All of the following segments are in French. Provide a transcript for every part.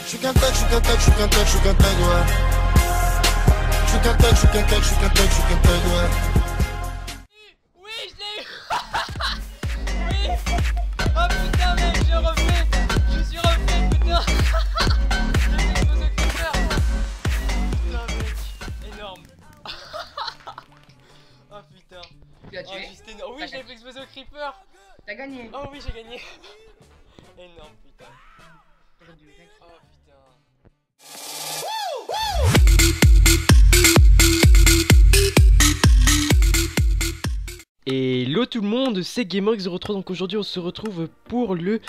Je suis qu'un tag, je suis qu'un tag, je suis qu'un tag, je suis qu'un tag, ouais. Je suis qu'un tag, je suis qu'un tag, je suis qu'un tag, je suis qu'un tag, ouais. Oui, je l'ai eu. Oui. Oh putain mec, je refais. Je suis refait, putain. J'ai fait exposer le cœur. Putain mec, énorme. Oh putain. Tu as tué. Oh, juste énorme. Oui, j'ai fait exploser au creeper. T'as gagné. Oh oui, j'ai gagné. Énorme putain. Oh putain. Hello tout le monde, c'est GameworX03. Donc aujourd'hui on se retrouve pour le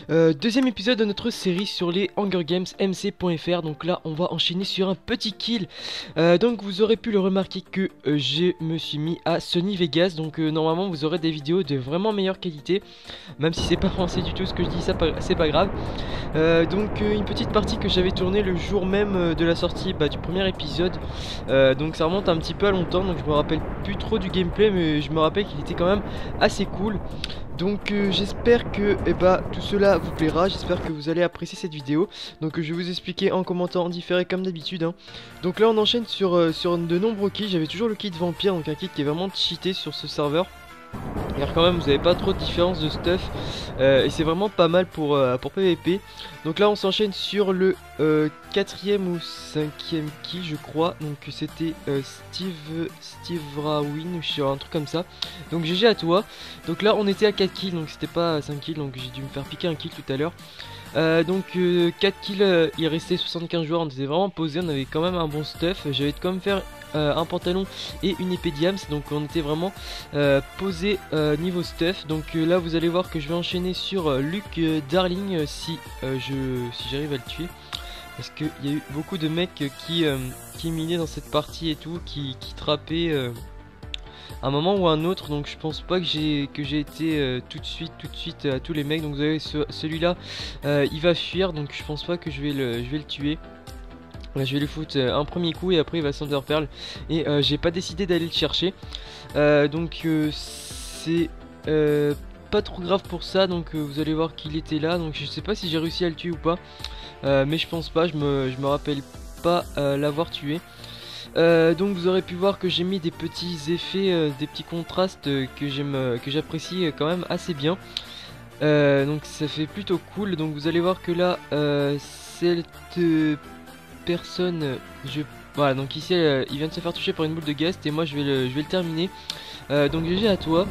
deuxième épisode de notre série sur les Hunger Games MC.fr. Donc là on va enchaîner sur un petit kill. Donc vous aurez pu le remarquer que je me suis mis à Sony Vegas. Donc normalement vous aurez des vidéos de vraiment meilleure qualité. Même si c'est pas français du tout ce que je dis, ça c'est pas grave. Donc une petite partie que j'avais tournée le jour même de la sortie du premier épisode. Donc ça remonte un petit peu à longtemps, donc je me rappelle plus trop du gameplay, mais je me rappelle qu'il était quand même assez cool. Donc j'espère que tout cela vous plaira, j'espère que vous allez apprécier cette vidéo. Donc je vais vous expliquer en commentant en différé comme d'habitude, hein. Donc là on enchaîne sur de nombreux kits. J'avais toujours le kit vampire, donc un kit qui est vraiment cheaté sur ce serveur. Car quand même vous n'avez pas trop de différence de stuff, et c'est vraiment pas mal pour PvP. Donc là on s'enchaîne sur le 4ème ou 5ème kill je crois. Donc c'était Steve Rawin ou sur un truc comme ça. Donc GG à toi. Donc là on était à 4 kills, donc c'était pas 5 kills, donc j'ai dû me faire piquer un kill tout à l'heure. Donc 4 kills, il restait 75 joueurs, on était vraiment posé, on avait quand même un bon stuff. J'avais quand même faire un pantalon et une épée diams, donc on était vraiment posé niveau stuff. Donc là vous allez voir que je vais enchaîner sur Luke Darling si j'arrive à le tuer, parce qu'il y a eu beaucoup de mecs qui minaient dans cette partie et tout, qui trappaient un moment ou un autre. Donc je pense pas que j'ai été tout de suite à tous les mecs. Donc vous avez celui-là, il va fuir, donc je pense pas que je vais le tuer. Là, je vais lui foutre un premier coup et après il va s'enderpearl, et j'ai pas décidé d'aller le chercher. Donc c'est pas trop grave pour ça. Donc vous allez voir qu'il était là, donc je sais pas si j'ai réussi à le tuer ou pas, mais je pense pas, je me rappelle pas l'avoir tué. Donc vous aurez pu voir que j'ai mis des petits effets, des petits contrastes que j'apprécie quand même assez bien. Donc ça fait plutôt cool. Donc vous allez voir que là cette personne, voilà, donc ici il vient de se faire toucher par une boule de gaz, et moi je vais le terminer. Donc GG à toi.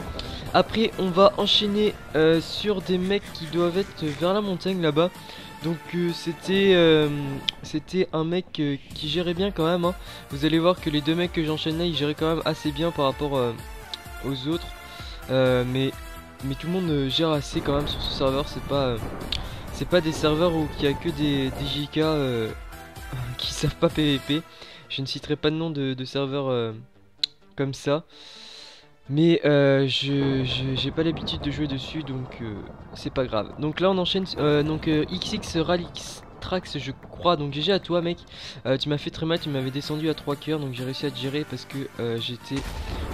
Après on va enchaîner sur des mecs qui doivent être vers la montagne là-bas. Donc c'était un mec qui gérait bien quand même, hein. Vous allez voir que les deux mecs que j'enchaîne là, ils géraient quand même assez bien par rapport aux autres. Mais tout le monde gère assez quand même sur ce serveur. C'est pas des serveurs où il y a que des JK qui savent pas PVP. Je ne citerai pas de nom de serveurs comme ça, mais j'ai pas l'habitude de jouer dessus, donc c'est pas grave. Donc là on enchaîne, XX Ralix Trax je crois. Donc GG à toi mec, tu m'as fait très mal, tu m'avais descendu à 3 cœurs, donc j'ai réussi à te gérer parce que j'étais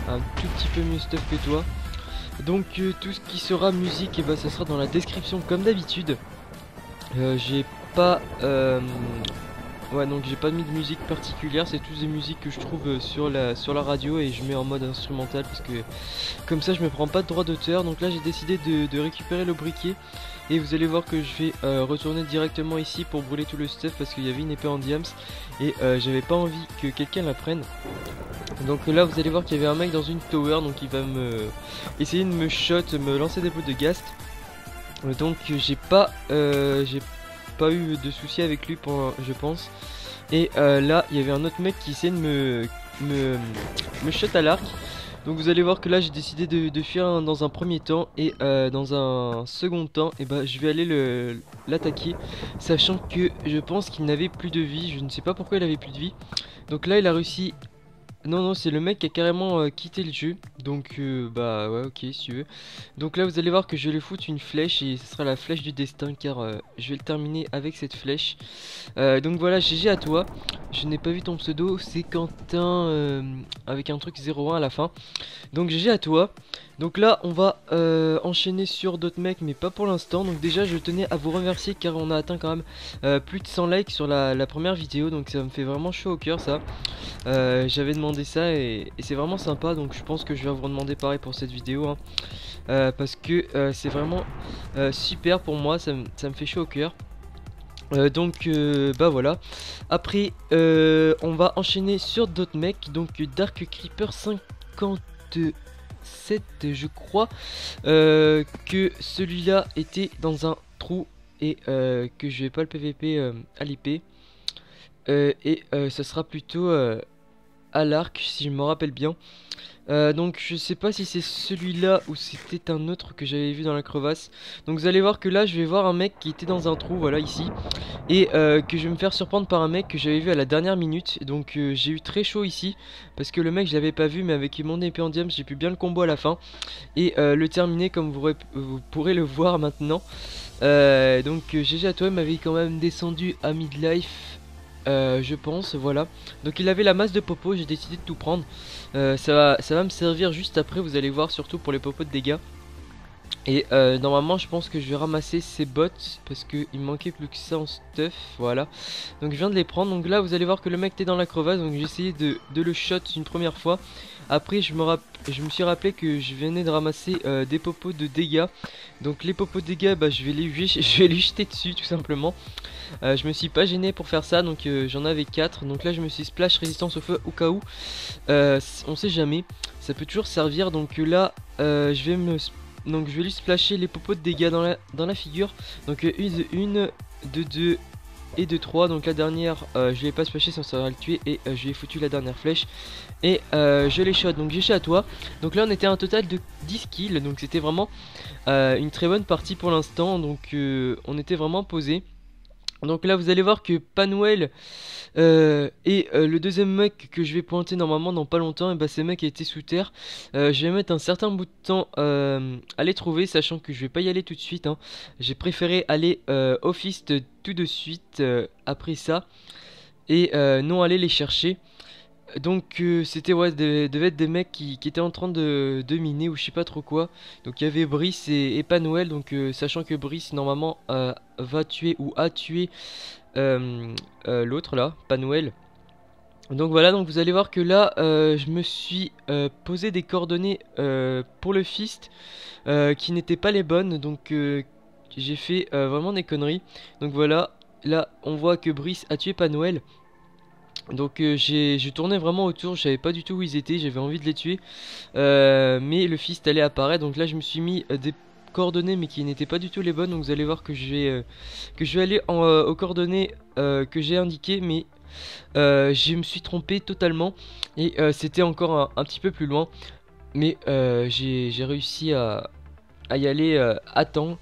un tout petit peu mieux stuff que toi. Donc tout ce qui sera musique, et ça sera dans la description comme d'habitude. J'ai pas ouais, donc j'ai pas mis de musique particulière, c'est tous des musiques que je trouve sur la radio, et je mets en mode instrumental parce que comme ça je me prends pas de droit d'auteur. Donc là j'ai décidé de récupérer le briquet, et vous allez voir que je vais retourner directement ici pour brûler tout le stuff parce qu'il y avait une épée en diams, et j'avais pas envie que quelqu'un la prenne. Donc là vous allez voir qu'il y avait un mec dans une tower, donc il va essayer de me shot, me lancer des boules de gast. Donc j'ai pas eu de soucis avec lui je pense. Et là il y avait un autre mec qui essayait de me shot à l'arc. Donc vous allez voir que là j'ai décidé de fuir dans un premier temps, et dans un second temps je vais aller l'attaquer, sachant que je pense qu'il n'avait plus de vie. Je ne sais pas pourquoi il avait plus de vie. Donc là il a réussi. Non, c'est le mec qui a carrément quitté le jeu. Donc ouais, ok si tu veux. Donc là vous allez voir que je vais lui foutre une flèche, et ce sera la flèche du destin, car je vais le terminer avec cette flèche. Donc voilà, GG à toi. Je n'ai pas vu ton pseudo, c'est Quentin avec un truc 01 à la fin. Donc GG à toi. Donc là on va enchaîner sur d'autres mecs, mais pas pour l'instant. Donc déjà je tenais à vous remercier car on a atteint quand même plus de 100 likes sur la première vidéo. Donc ça me fait vraiment chaud au cœur ça. J'avais demandé ça et c'est vraiment sympa. Donc je pense que je vais vous demander pareil pour cette vidéo hein. Parce que c'est vraiment super pour moi, ça me fait chaud au cœur. Donc bah voilà. Après on va enchaîner sur d'autres mecs. Donc Dark Creeper 57 je crois que celui-là était dans un trou et que je vais pas le PVP à l'IP et ça sera plutôt à l'arc si je me rappelle bien. Donc je sais pas si c'est celui-là ou c'était un autre que j'avais vu dans la crevasse. Donc vous allez voir que là je vais voir un mec qui était dans un trou, voilà ici. Et que je vais me faire surprendre par un mec que j'avais vu à la dernière minute. Donc j'ai eu très chaud ici parce que le mec je l'avais pas vu, mais avec mon épée en diamant j'ai pu bien le combo à la fin. Et le terminer comme vous pourrez le voir maintenant. Donc GG à toi, il m'avait quand même descendu à midlife. Je pense, voilà. Donc il avait la masse de popo, j'ai décidé de tout prendre. Ça va me servir juste après, vous allez voir, surtout pour les popos de dégâts. Et normalement je pense que je vais ramasser ces bottes parce qu'il me manquait plus que ça en stuff, voilà. Donc je viens de les prendre, donc là vous allez voir que le mec était dans la crevasse, donc j'ai essayé de le shot une première fois. Après je me suis rappelé que je venais de ramasser des popos de dégâts. Donc les popos de dégâts, bah, je vais les jeter dessus tout simplement. Je me suis pas gêné pour faire ça, donc j'en avais 4. Donc là je me suis splash résistance au feu au cas où. On sait jamais, ça peut toujours servir. Donc là je vais lui splasher les popos de dégâts dans la figure. Donc une, de 2 et de 3. Donc la dernière je l'ai pas splashé sans savoir le tuer. Et je lui ai foutu la dernière flèche. Et je l'ai shot. Donc j'ai shot à toi. Donc là on était à un total de 10 kills. Donc c'était vraiment une très bonne partie pour l'instant. Donc on était vraiment posé. Donc là vous allez voir que Panuel et le deuxième mec que je vais pointer normalement dans pas longtemps, et bah c'est mec qui a été sous terre. Je vais mettre un certain bout de temps à les trouver, sachant que je vais pas y aller tout de suite hein. J'ai préféré aller au fist tout de suite après ça et non aller les chercher. Donc c'était ouais, devait être des mecs qui étaient en train de miner ou je sais pas trop quoi. Donc il y avait Brice et Panuel. Donc sachant que Brice normalement va tuer ou a tué l'autre là, Panuel. Donc voilà, donc vous allez voir que là je me suis posé des coordonnées pour le fist qui n'étaient pas les bonnes. Donc j'ai fait vraiment des conneries. Donc voilà, là on voit que Brice a tué Panuel. Donc j'ai tourné vraiment autour, je savais pas du tout où ils étaient, j'avais envie de les tuer mais le fist allait apparaître. Donc là je me suis mis des coordonnées mais qui n'étaient pas du tout les bonnes. Donc vous allez voir que je vais aller aux coordonnées que j'ai indiquées, mais je me suis trompé totalement et c'était encore un petit peu plus loin. Mais j'ai réussi à y aller à temps.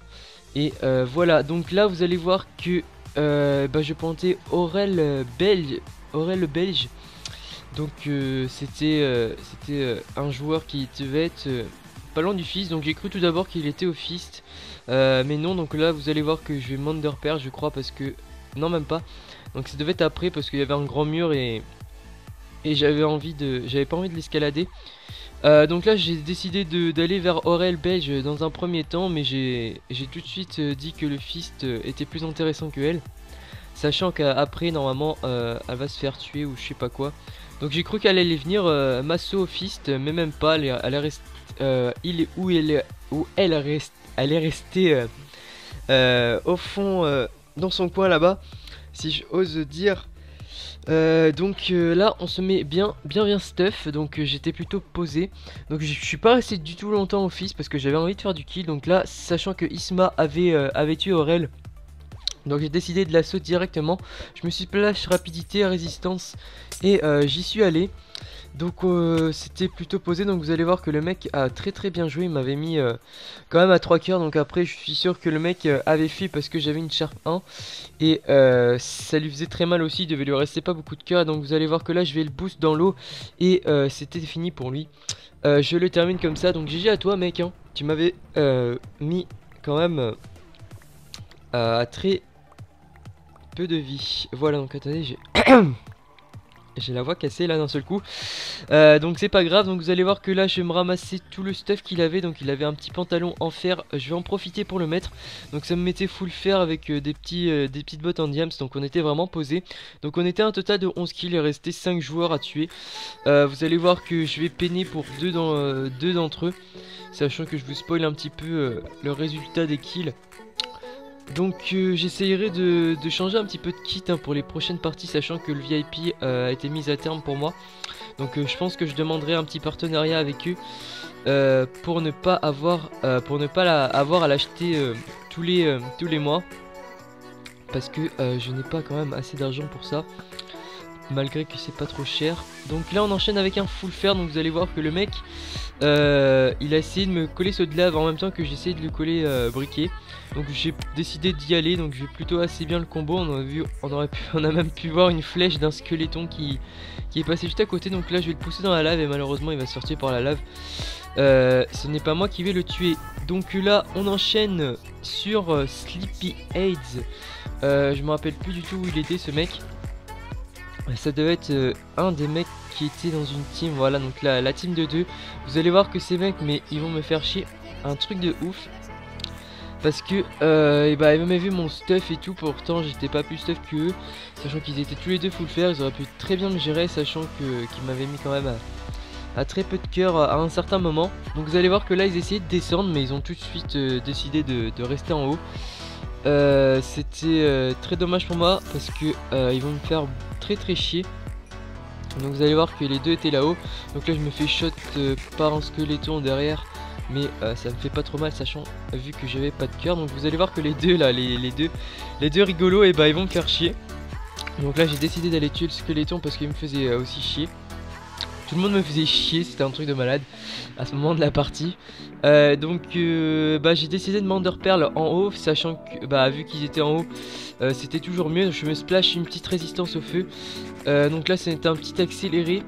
Et voilà, donc là vous allez voir que bah, je pointais Aurel Belge. Donc c'était un joueur qui devait être pas loin du fist. Donc j'ai cru tout d'abord qu'il était au fist mais non. Donc là vous allez voir que je vais m'underpair je crois, parce que non, même pas. Donc ça devait être après parce qu'il y avait un grand mur et j'avais pas envie de l'escalader. Donc là j'ai décidé d'aller vers Aurel Belge dans un premier temps, mais j'ai tout de suite dit que le fist était plus intéressant que elle, sachant qu'après normalement elle va se faire tuer ou je sais pas quoi. Donc j'ai cru qu'elle allait venir m'assaut au fist, mais même pas. Elle est restée elle est restée au fond dans son coin là-bas, si j'ose dire. Donc là on se met bien stuff. Donc j'étais plutôt posé. Donc je suis pas resté du tout longtemps au fist parce que j'avais envie de faire du kill. Donc là sachant que Isma avait tué Aurel, donc j'ai décidé de l'assaut directement. Je me suis splash rapidité, résistance et j'y suis allé. Donc c'était plutôt posé. Donc vous allez voir que le mec a très bien joué. Il m'avait mis quand même à 3 coeurs. Donc après je suis sûr que le mec avait fui parce que j'avais une Sharp 1. Et ça lui faisait très mal aussi. Il devait lui rester pas beaucoup de coeurs. Donc vous allez voir que là je vais le boost dans l'eau. Et c'était fini pour lui. Je le termine comme ça. Donc GG à toi mec hein. Tu m'avais mis quand même à très peu de vie. Voilà, donc attendez, j'ai J'ai la voix cassée là d'un seul coup. Donc c'est pas grave. Donc vous allez voir que là je vais me ramasser tout le stuff qu'il avait. Donc il avait un petit pantalon en fer. Je vais en profiter pour le mettre. Donc ça me mettait full fer avec des petites bottes en diams. Donc on était vraiment posé. Donc on était un total de 11 kills. Il restait 5 joueurs à tuer. Vous allez voir que je vais peiner pour deux d'entre eux. Sachant que je vous spoil un petit peu le résultat des kills. Donc j'essayerai de changer un petit peu de kit hein, pour les prochaines parties, sachant que le VIP a été mis à terme pour moi. Donc je pense que je demanderai un petit partenariat avec eux pour ne pas avoir à l'acheter tous les mois, parce que je n'ai pas quand même assez d'argent pour ça, malgré que c'est pas trop cher. Donc là on enchaîne avec un full fer. Donc vous allez voir que le mec il a essayé de me coller saut de lave en même temps que j'essayais de le coller briquet. Donc j'ai décidé d'y aller. Donc j'ai plutôt assez bien le combo. On a même pu voir une flèche d'un squeletton qui est passé juste à côté. Donc là je vais le pousser dans la lave et malheureusement il va sortir par la lave. Ce n'est pas moi qui vais le tuer. Donc là on enchaîne sur Sleepy AIDS. Je me rappelle plus du tout où il était ce mec. Ça devait être un des mecs qui était dans une team. Voilà, donc la team de 2. Vous allez voir que ces mecs, mais ils vont me faire chier un truc de ouf. Parce que ils m'avaient vu mon stuff et tout. Pourtant j'étais pas plus stuff que eux, sachant qu'ils étaient tous les deux full fer. Ils auraient pu très bien me gérer, sachant qu'ils m'avaient mis quand même à très peu de cœur à un certain moment. Donc vous allez voir que là ils essayaient de descendre, mais ils ont tout de suite décidé de rester en haut. C'était très dommage pour moi, parce que ils vont me faire très chier. Donc vous allez voir que les deux étaient là-haut. Donc là je me fais shot par un squeletton derrière, mais ça me fait pas trop mal, sachant vu que j'avais pas de cœur. Donc vous allez voir que les deux là, les deux rigolos, et ils vont me faire chier. Donc là j'ai décidé d'aller tuer le squeletton parce qu'il me faisait aussi chier. Tout le monde me faisait chier, c'était un truc de malade à ce moment de la partie. Donc j'ai décidé de m'enderpearl en haut, sachant que vu qu'ils étaient en haut, c'était toujours mieux. Je me splash une petite résistance au feu. Donc là c'était un petit accéléré,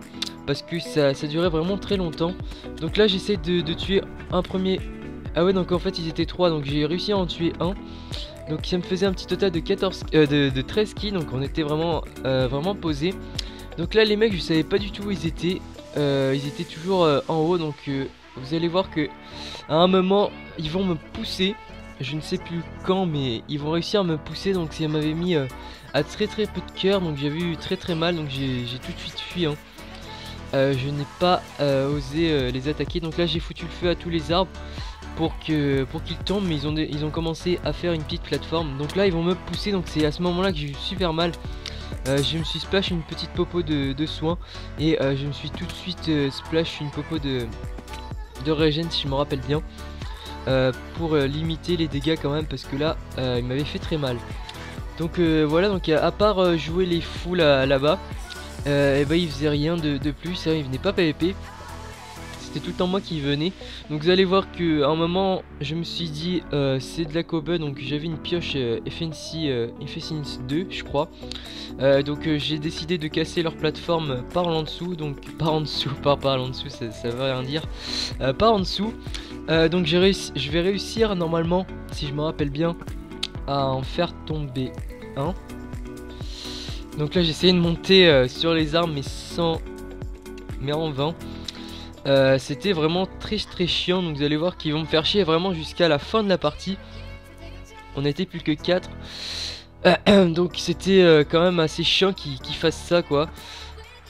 parce que ça durait vraiment très longtemps. Donc là j'essaie de tuer un premier. Ah ouais, donc en fait ils étaient 3, donc j'ai réussi à en tuer un. Donc ça me faisait un petit total de 13 kills, donc on était vraiment posé. Donc là les mecs je savais pas du tout où ils étaient. Ils étaient toujours en haut. Donc vous allez voir que à un moment ils vont me pousser. Je ne sais plus quand, mais ils vont réussir à me pousser. Donc ça m'avait mis à très peu de cœur. Donc j'avais eu très mal. Donc j'ai tout de suite fui hein. Je n'ai pas osé les attaquer. Donc là j'ai foutu le feu à tous les arbres pour qu'ils tombent. Mais ils ont commencé à faire une petite plateforme. Donc là ils vont me pousser. Donc c'est à ce moment là que j'ai eu super mal. Je me suis splash une petite popo de soins. Et je me suis tout de suite splash une popo de régène, si je me rappelle bien, pour limiter les dégâts quand même, parce que là il m'avait fait très mal. Donc voilà, donc à part jouer les foules là-bas, il faisait rien de plus hein, il venait pas PVP. C'était tout le temps moi qui venais. Donc vous allez voir qu'à un moment je me suis dit c'est de la cobe. Donc j'avais une pioche Efficiency 2 je crois. Donc j'ai décidé de casser leur plateforme par en dessous. Donc par en dessous ça veut rien dire. Par en dessous. Donc je vais réussir normalement, si je me rappelle bien, à en faire tomber un. Donc là j'ai essayé de monter sur les armes, mais en vain. C'était vraiment très chiant. Donc vous allez voir qu'ils vont me faire chier vraiment jusqu'à la fin de la partie. On n'était plus que 4. Donc c'était quand même assez chiant qu'ils fassent ça quoi.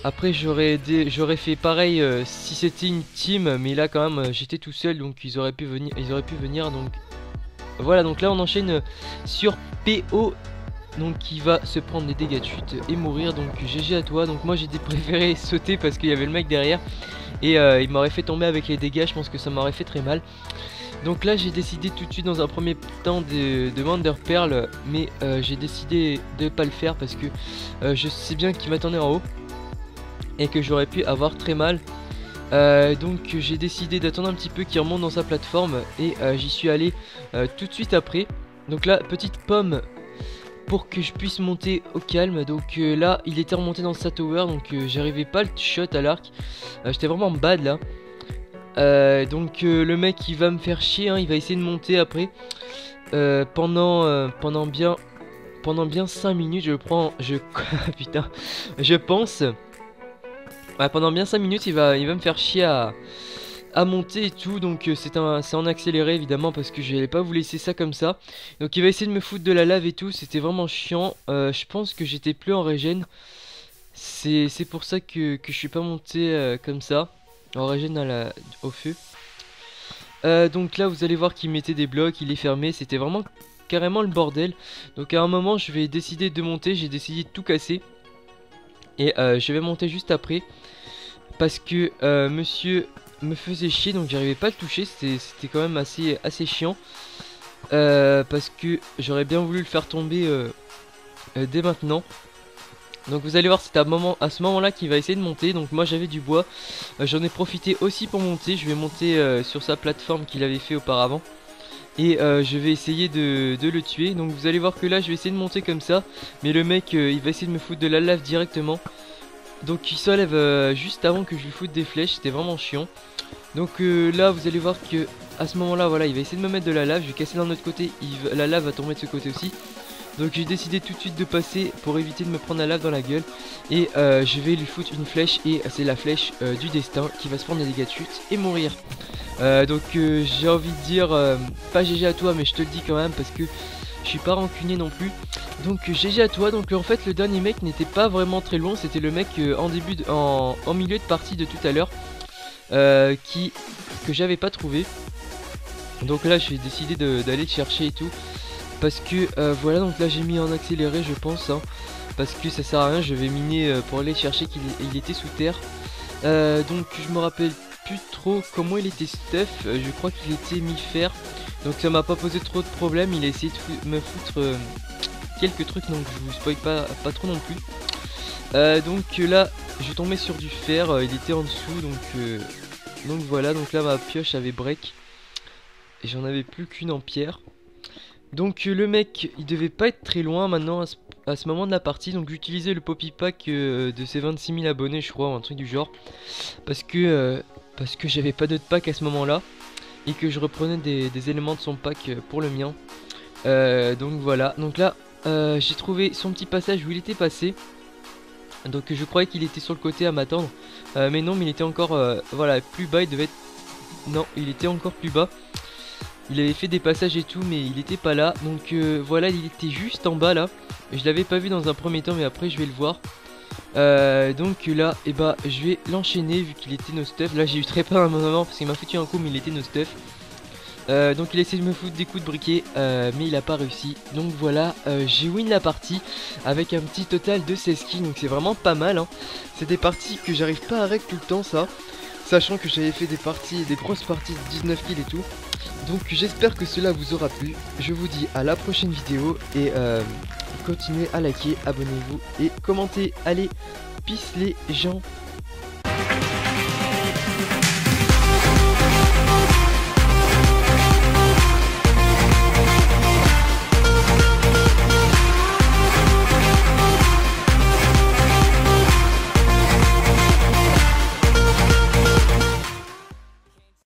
Après j'aurais fait pareil si c'était une team, mais là quand même j'étais tout seul, donc ils auraient pu venir. Donc voilà, donc là on enchaîne sur PO, donc qui va se prendre des dégâts de chute et mourir. Donc GG à toi. Donc moi j'ai préféré sauter parce qu'il y avait le mec derrière. Et il m'aurait fait tomber avec les dégâts, je pense que ça m'aurait fait très mal. Donc là j'ai décidé tout de suite dans un premier temps de m'enderpearl, mais j'ai décidé de pas le faire parce que je sais bien qu'il m'attendait en haut et que j'aurais pu avoir très mal. Donc j'ai décidé d'attendre un petit peu qu'il remonte dans sa plateforme, et j'y suis allé tout de suite après. Donc là petite pomme pour que je puisse monter au calme. Donc là il était remonté dans sa tower, donc j'arrivais pas le shot à l'arc. J'étais vraiment bad là. Donc le mec il va me faire chier hein, il va essayer de monter après pendant bien 5 minutes putain, je pense. Ouais, pendant bien 5 minutes, il va me faire chier à monter et tout, donc c'est en accéléré évidemment parce que je n'allais pas vous laisser ça comme ça. Donc il va essayer de me foutre de la lave et tout, c'était vraiment chiant. Je pense que j'étais plus en régène. C'est pour ça que je suis pas monté comme ça, en régène au feu. Donc là vous allez voir qu'il mettait des blocs, il est fermé, c'était vraiment carrément le bordel. Donc à un moment je vais décider de monter, j'ai décidé de tout casser. Et je vais monter juste après. Parce que monsieur me faisait chier, donc j'arrivais pas à le toucher, c'était quand même assez chiant. Parce que j'aurais bien voulu le faire tomber dès maintenant. Donc vous allez voir, c'est à ce moment là qu'il va essayer de monter. Donc moi j'avais du bois, j'en ai profité aussi pour monter. Je vais monter sur sa plateforme qu'il avait fait auparavant. Et je vais essayer de le tuer. Donc vous allez voir que là je vais essayer de monter comme ça. Mais le mec il va essayer de me foutre de la lave directement. Donc il se lève juste avant que je lui foute des flèches, c'était vraiment chiant. Donc là vous allez voir que à ce moment là voilà, il va essayer de me mettre de la lave. Je vais casser d'un autre côté, la lave va tomber de ce côté aussi. Donc j'ai décidé tout de suite de passer pour éviter de me prendre la lave dans la gueule. Et je vais lui foutre une flèche, et c'est la flèche du destin qui va se prendre des dégâts de chute et mourir. Donc j'ai envie de dire pas GG à toi, mais je te le dis quand même parce que je suis pas rancunier non plus. Donc GG à toi. Donc en fait le dernier mec n'était pas vraiment très loin, c'était le mec en milieu de partie de tout à l'heure que j'avais pas trouvé. Donc là j'ai décidé d'aller le chercher et tout. Parce que voilà, donc là j'ai mis en accéléré je pense hein, parce que ça sert à rien, je vais miner pour aller chercher qu'il était sous terre. Donc je me rappelle plus trop comment il était stuff, je crois qu'il était mi-fer. Donc ça m'a pas posé trop de problèmes, il a essayé de me foutre quelques trucs, donc je vous spoil pas trop non plus. Donc là je suis tombé sur du fer, il était en dessous, donc voilà, donc là ma pioche avait break. Et j'en avais plus qu'une en pierre. Donc le mec il devait pas être très loin maintenant à ce moment de la partie. Donc j'utilisais le Poppy Pack de ses 26 000 abonnés je crois, ou un truc du genre. Parce que j'avais pas d'autre pack à ce moment là. Et que je reprenais des éléments de son pack pour le mien. Donc voilà, donc là j'ai trouvé son petit passage où il était passé. Donc je croyais qu'il était sur le côté à m'attendre. Mais non, mais il était encore voilà, plus bas, il devait être... Non, il était encore plus bas. Il avait fait des passages et tout, mais il était pas là. Donc voilà, il était juste en bas là. Je l'avais pas vu dans un premier temps, mais après je vais le voir. Donc là, et bah je vais l'enchaîner vu qu'il était no stuff. Là j'ai eu très peur à un moment parce qu'il m'a foutu un coup, mais il était no stuff. Donc il a essayé de me foutre des coups de briquet, mais il a pas réussi. Donc voilà, j'ai win la partie avec un petit total de 16 kills. Donc c'est vraiment pas mal hein. C'est des parties que j'arrive pas à règle tout le temps ça. Sachant que j'avais fait des grosses parties de 19 kills et tout. Donc j'espère que cela vous aura plu. Je vous dis à la prochaine vidéo. Et continuez à liker, abonnez-vous et commentez. Allez, peace les gens.